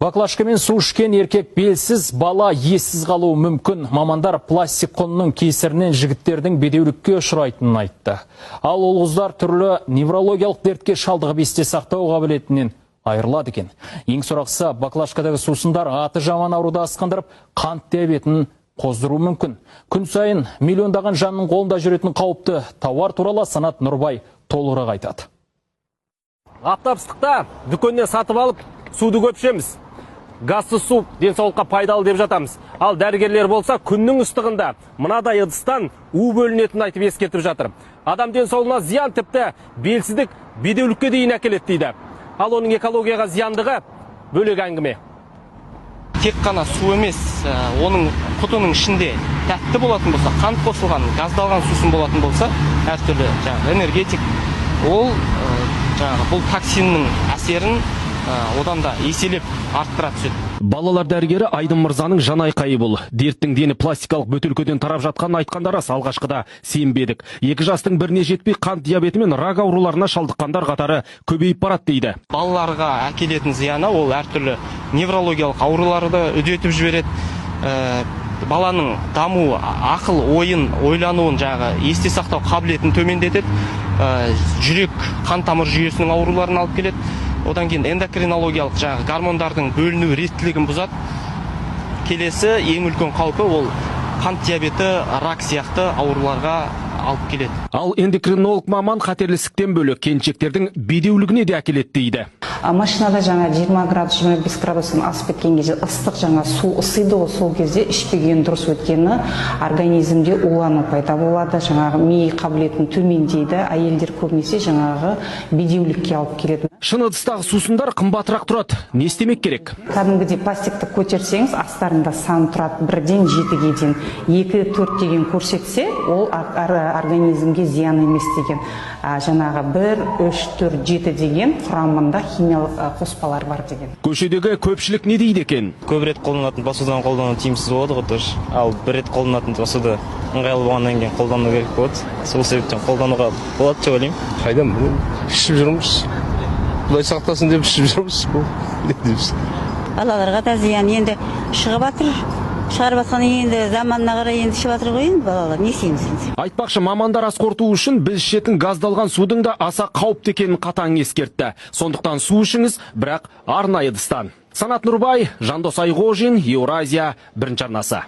Баклашкамен су ішкен еркек белсіз, бала ессіз қалуы мүмкін. Мамандар пластик құнының кесірінен жігіттердің бедеулікке ұшырайтынын айтты. Ал ол қыздар түрлі неврологиялық дертке шалдығып есте сақтау қабілетінен айырылады екен. Ең сорақсы, баклашкадағы сусындар аты жаман ауруды асқындырып, қант диабетін қоздыру мүмкін. Күн сайын миллиондаған жанның қолында жүретін қауіпті тауар туралы Санат Нұрбай толығырақ айтады. Аптапсыздықта дүкеннен сатып алып, суды көп ішеміз. Газсыз су денсаулыққа пайдалы деп жатамыз. Ал дәрігерлер болса күннің ыстығында мынадай ыдыстан у бөлінетінін айтып ескертіп жатыр. Адам денсаулығына зиян, тіпті белсіздік, бедеулікке дейін әкеледі дейді. Ал оның экологияға зияндығы бөлек әңгіме. Тек қана су емес, оның құтының ішінде тәтті болатын болса, қант қосылған, газдалған сусын болатын болса, әртүрлі энергетик, ол бұл токсиннің әсерін одан да еселеп арттыра түседі. Балалар дәрігері Айдын Мырзаның жан айқайы бұл. Дерттің дені пластикалық бөтелкеден тарап жатқанын айтқандары алғашқыда сенбедік. 2 жастың біріне жетпей қант диабеті мен рак ауруларына шалдыққандар қатары көбейіп барады дейді. Балаларға әкелетін зияны ол әртүрлі неврологиялық ауруларды үдетіп жібереді. Баланың дамуы, ақыл, ойын, ойлануын, есте сақтау қабілетін төмендетеді. Жүрек, қан тамыр жүйесінің ауруларын алып келеді. Одан кейін эндокринологиялық гормондардың бөліну реттілігін бұзады. Келесі ең үлкен қаупі ол қант диабеті, рак сияқты ауруларға алып келеді. Ал эндокринолог маман қатерлісіктен бөлек келіншектердің бедеулігіне де әкеледі дейді. Машинада 20 градус, 25 градустан асып кеткен кезде ыстық су ысиды, сол кезде ішпеген дұрыс, өткені организмде улану пайда болады, ми қабілетін төмендейді, әйелдер көбінесе бедеулікке алып келеді. Шыны ыдыстағы сусындар қымбатырақ тұрады. Не істемек керек? Кәдімгідей пластикті көтерсеңіз, астарында сан тұрады 1-ден 7-ге дейін. 2-4 деген көрсетсе, ол организмге зиян емес деген. 1, 3, 4, 7 деген құрамында химиялық қоспалар бар деген. Көшедегі көпшілік не дейді екен? Көп рет қолданатын посудан қолдану тиімсіз болады ғой, ал бір рет қолданатын посуды ыңғайлы болғаннан кейін қолдану керек болады. Сол себептен қолдануға болады деп ойлаймын. Қайдан ішіп жүрміз. Бұлай сақтасын деп ішіп жүрміз. Балаларға да зиян, енді шығып жатыр. Шығарып жатқан енді заманына қарай енді ішіп жатыр ғой, балалар не істейміз енді. Айтпақшы, мамандар ас қорыту үшін біз ішетін газдалған судың да аса қауіпті екенін қатаң ескертті. Сондықтан су ішіңіз, бірақ арнайы ыдыстан. Санат Нұрбай, Жандос Айғожин, Еуразия, бірінші арнасы.